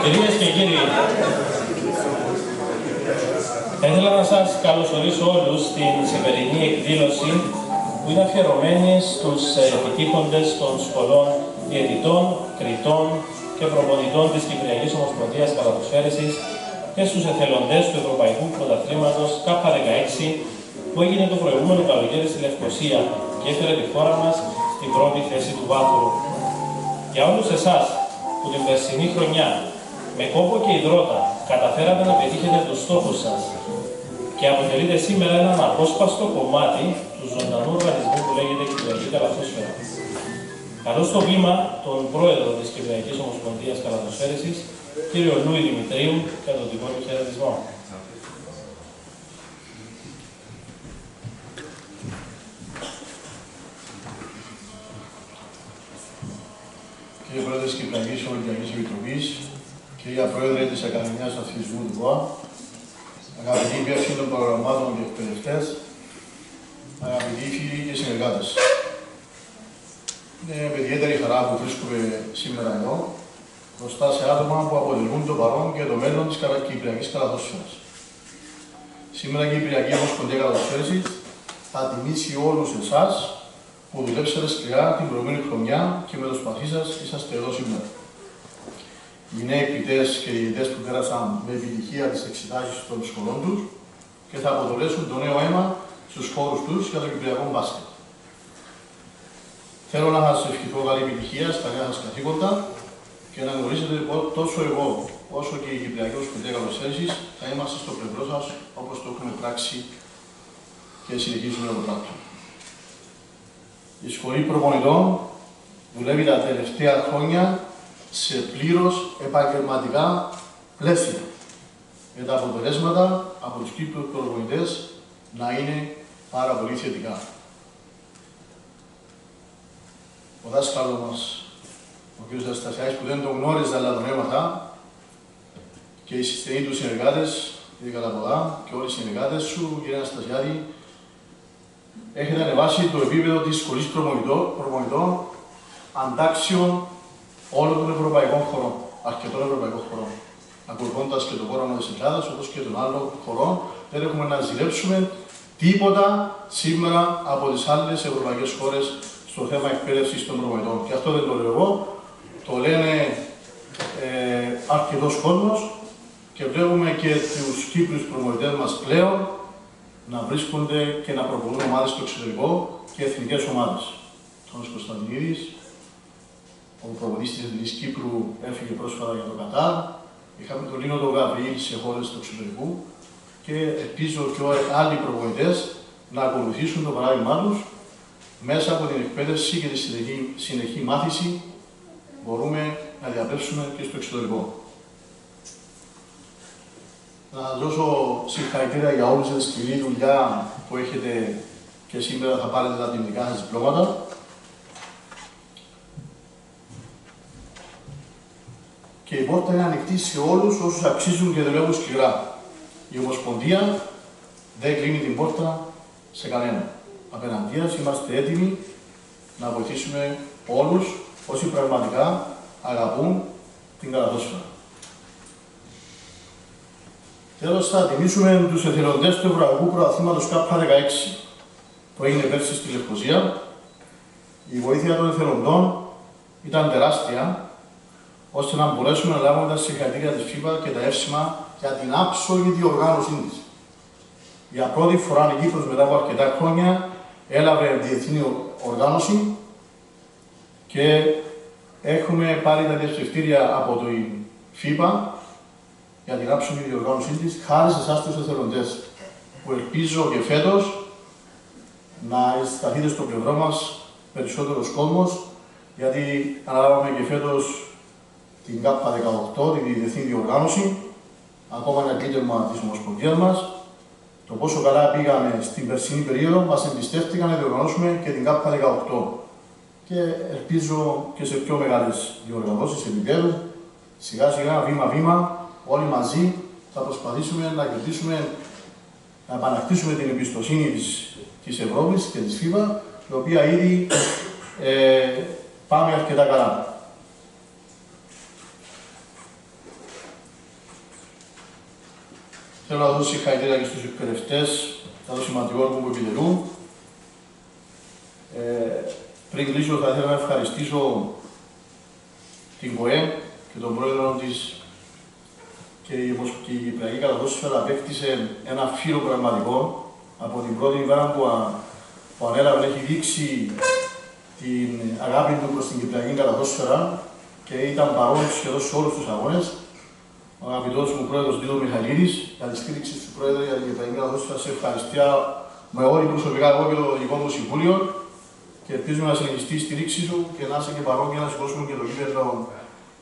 Κυρίες και κύριοι, θα ήθελα να σας καλωσορίσω όλους στην σημερινή εκδήλωση που είναι αφιερωμένη στους επιτύχοντες των σχολών διαιτητών, κριτών και προπονητών της Κυπριακής Ομοσπονδίας Καλαθοσφαίρισης και στους εθελοντές του Ευρωπαϊκού Πρωταθλήματος K16 που έγινε το προηγούμενο καλοκαίρι στη Λευκοσία και έφερε τη χώρα μας στην πρώτη θέση του βάθρου. Για όλους εσάς που την περσινή χρονιά με κόπο και υδρότα καταφέρατε να πετύχετε τους στόχους σας και αποτελείτε σήμερα έναν απόσπαστο κομμάτι του ζωντανού οργανισμού που λέγεται Κυπριακή Καλαθόσφαιρα. Καλώ στο βήμα τον πρόεδρο της Κυπριακής Ομοσπονδίας Καλαθοσφαίρισης, κύριο Λούι Δημητρίου, και τον δικό του χαιρετισμό. Κύριε Πρόεδρε της Κυπριακής Ολυμπιακής Επιτροπής, κυρία Πρόεδρε της Ακαδημίας Αθλητισμού του ΒΟΑ, αγαπητοί υπεύθυνοι των προγραμμάτων και εκπαιδευτές, αγαπητοί φίλοι και συνεργάτες. Είναι με ιδιαίτερη χαρά που βρίσκομαι σήμερα εδώ, μπροστά σε άτομα που αποτελούν το παρόν και το μέλλον της Κυπριακής Καλαθόσφαιρας. Σήμερα η Κυπριακή Ομοσπονδία Καλαθοσφαίρισης θα τιμήσει όλους εσάς που δουλέψατε σκληρά την προηγούμενη χρονιά και με το σπαθί σας είσαστε εδώ σήμερα. Οι νέοι ποιητές και διαιτητές που πέρασαν με επιτυχία τις εξετάσεις των σχολών τους και θα αποτελέσουν το νέο αίμα στους χώρους τους για το κυπριακό μπάσκετ. Θέλω να σας ευχηθώ καλή επιτυχία στα νέα σας καθήκοντα και να γνωρίζετε τόσο εγώ όσο και η Κυπριακή Ομοσπονδία Καλαθοσφαίρισης θα είμαστε στο πλευρό σας όπως το έχουμε πράξει και συνεχίζουμε να το πράξουμε. Η Σχολή Προπονητών δουλεύει τα τελευταία χρόνια σε πλήρως επαγγελματικά πλαίσια, με τα αποτελέσματα από τους Κύπριους προπονητές να είναι πάρα πολύ θετικά. Ο δάσκαλος μας, ο κ. Αναστασιάδης, που δεν τον γνώριζα αλλά τον έμαθα, και οι στενοί του συνεργάτες, κ. Καλαποδά και όλοι οι συνεργάτες σου, κ. Αναστασιάδη, έχετε ανεβάσει το επίπεδο της Σχολής Προπονητών αντάξιων όλων των ευρωπαϊκών χωρών, αρκετών ευρωπαϊκών χωρών. Ακολουθώντας και το πρόγραμμα της Ελλάδας, όπως και των άλλων χωρών, δεν έχουμε να ζηλέψουμε τίποτα σήμερα από τις άλλες ευρωπαϊκές χώρες στο θέμα εκπαίδευσης των προπονητών. Και αυτό δεν το λέω εγώ, το λένε αρκετός κόσμος και βλέπουμε και τους Κύπριους προπονητές μας πλέον να βρίσκονται και να προπονούν ομάδες στο εξωτερικό και εθνικές ομάδες. Τόνος Κωνσταντινίδης, ο προπονητής της Εθνικής Κύπρου, έφυγε πρόσφατα για το Κατάρ. Είχαμε τον Λίνο τον Γαβριήλ σε χώρες του εξωτερικού και ελπίζω και άλλοι προπονητές να ακολουθήσουν το παράδειγμά τους. Μέσα από την εκπαίδευση και τη συνεχή μάθηση μπορούμε να διαπρέψουμε και στο εξωτερικό. Να σας δώσω συγχαρητήρια για όλη τη σκληρή δουλειά που έχετε και σήμερα θα πάρετε τα τιμητικά σας διπλώματα. Και η πόρτα είναι ανοιχτή σε όλους όσους αξίζουν και δουλεύουν σκληρά. Η Ομοσπονδία δεν κλείνει την πόρτα σε κανέναν. Απέναντίας είμαστε έτοιμοι να βοηθήσουμε όλους όσοι πραγματικά αγαπούν την καλαθόσφαιρα. Τέλος, θα τιμήσουμε τους εθελοντές του Ευρωπαϊκού Πρωταθλήματος K16 που έγινε πέρσι στη Λευκοσία. Η βοήθεια των εθελοντών ήταν τεράστια, ώστε να μπορέσουμε να λάβουμε τα συγχαρητήρια της FIFA και τα εύσημα για την άψογη διοργάνωσή της. Για πρώτη φορά η Κύπρος μετά από αρκετά χρόνια έλαβε διεθνή οργάνωση και έχουμε πάρει τα διασπευτήρια από την FIFA για την άψογη διοργάνωσή της, χάρη σε εσάς τους εθελοντές, που ελπίζω και φέτος να σταθείτε στο πλευρό μας περισσότερος κόσμος, γιατί αναλάβαμε και φέτος την K18, την διεθνή διοργάνωση, ακόμα ένα κλείτευμα της Ομοσπονδίας μας. Το πόσο καλά πήγαμε στην περσινή περίοδο, μας εμπιστεύτηκαν να διοργανώσουμε και την K18. Και ελπίζω και σε πιο μεγάλες διοργανώσεις επίπεδου, σιγά σιγά, βήμα-βήμα, όλοι μαζί θα προσπαθήσουμε να κερδίσουμε, να επανακτήσουμε την εμπιστοσύνη της Ευρώπης και της FIFA, η οποία ήδη πάμε αρκετά καλά. Θέλω να δώσω συγχαρητήρια και στους εκπαιδευτές, τα το σημαντικό έργο που επιτελούν. Πριν κλείσω, θα ήθελα να ευχαριστήσω την ΚΟΕ και τον πρόεδρο της και η Κυπριακή Καταδόσφαιρα απέκτησε ένα φύλλο πραγματικό. Από την πρώτη ημέρα που ανέλαβε, έχει δείξει την αγάπη του προς την Κυπριακή Καταδόσφαιρα και ήταν παρόν σχεδόν σε όλους τους αγώνες. Ο αγαπητός μου πρόεδρος Δίδο Μιχαλίδης, για τη στήριξη του πρόεδρου για την Κυπριακή Καταδόσφαιρα, σε ευχαριστώ με όλοι προσωπικά εγώ και το δικό μου συμβούλιο και ελπίζουμε να συνεχιστεί η στήριξη του και να είσαι και παρόν και να σηκώσουμε και το κύπελλο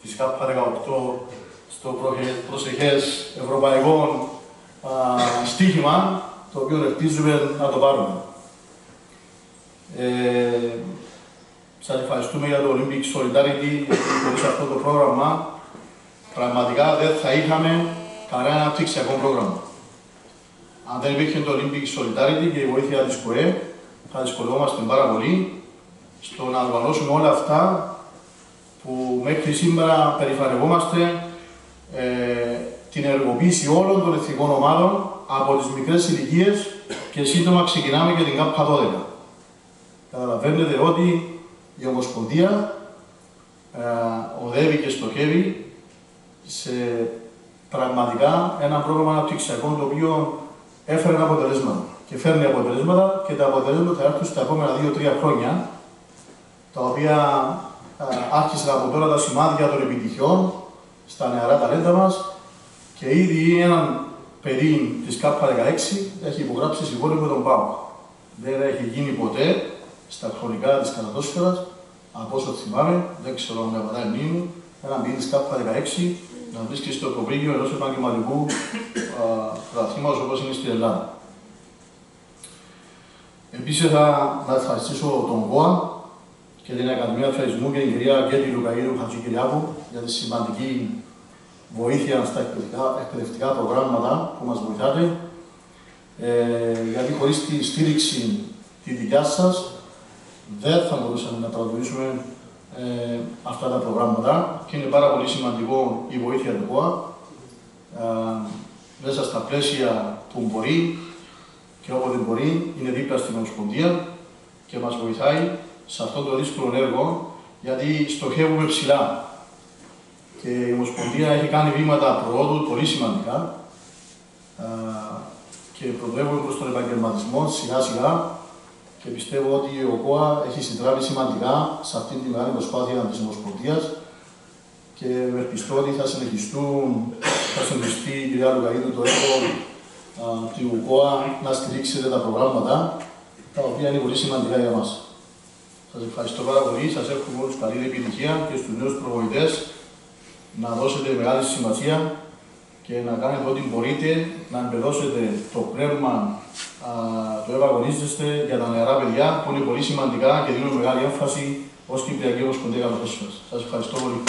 της ΚΑΠΑ 18 στο προσεχές ευρωπαϊκό στοίχημα, το οποίο ελπίζουμε να το πάρουμε. Σας ευχαριστούμε για το Olympic Solidarity, γιατί χωρίς αυτό το πρόγραμμα πραγματικά δεν θα είχαμε κανένα αναπτυξιακό πρόγραμμα. Αν δεν υπήρχε το Olympic Solidarity και η βοήθεια της ΚΟΕ, θα δυσκολευόμαστε πάρα πολύ στο να οργανώσουμε όλα αυτά που μέχρι σήμερα περηφανευόμαστε την ενεργοποίηση όλων των εθνικών ομάδων από τις μικρές ηλικίες και σύντομα ξεκινάμε και την ΚΑΠΑ 12. Καταλαβαίνετε ότι η Ομοσπονδία οδεύει και στοχεύει σε πραγματικά ένα πρόγραμμα αναπτυξιακό το οποίο έφερε αποτελέσματα και φέρνει αποτελέσματα και τα αποτελέσματα θα έρθουν στα επόμενα 2-3 χρόνια, τα οποία άρχισαν από τώρα τα σημάδια των επιτυχιών στα νεαρά ταλέντα μας και ήδη έναν παιδί της ΚΑΠΑ 16 έχει υπογράψει συμβόλαιο με τον ΠΑΟΚ. Δεν έχει γίνει ποτέ στα χρονικά της καταδόσφαιρας, από όσο θυμάμαι, δεν ξέρω αν με πατάει μνήμη μου, έναν παιδί της ΚΑΠΑ 16 να βρίσκεται στο κοπρίγιο ενός επαγγελματικού πρωταθλήματος όπως είναι στην Ελλάδα. Επίσης θα ευχαριστήσω τον ΚΟΑ και την Ακαδημία Αθλητισμού και την κυρία Γκέτη Λουκαΐδου Χατζικυριάκου για τη σημαντική βοήθεια στα εκπαιδευτικά προγράμματα που μας βοηθάτε, γιατί χωρίς τη στήριξη τη δικιά σας δεν θα μπορούσαμε να πραγματοποιήσουμε αυτά τα προγράμματα και είναι πάρα πολύ σημαντικό η βοήθεια του ΚΟΑ μέσα στα πλαίσια που μπορεί και όποτε μπορεί είναι δίπλα στην Ομοσπονδία και μας βοηθάει σε αυτό το δύσκολο έργο, γιατί στοχεύουμε ψηλά. Και η Ομοσπονδία έχει κάνει βήματα προόδου πολύ σημαντικά και πρωτεύουμε προς τον επαγγελματισμό σιγά σιγά και πιστεύω ότι ο ΚΟΑ έχει συντράβει σημαντικά σε αυτή τη μεγάλη προσπάθεια της Ομοσπονδίας και ευελπιστώ ότι θα συνεχιστεί η κυρία Λουκαΐδου το έργο του ΚΟΑ να στηρίξετε τα προγράμματα τα οποία είναι πολύ σημαντικά για μας. Σας ευχαριστώ πάρα πολύ, σας εύχομαι όλους καλή επιτυχία και στους νέους προπονητές να δώσετε μεγάλη σημασία και να κάνετε ό,τι μπορείτε να εμπεδώσετε το πνεύμα του ευαγωνίζεστε για τα νεαρά παιδιά που είναι πολύ σημαντικά και δίνουν μεγάλη έμφαση ως Κυπριακή Ομοσπονδία Καταδόσφαιρας. Σας ευχαριστώ πολύ.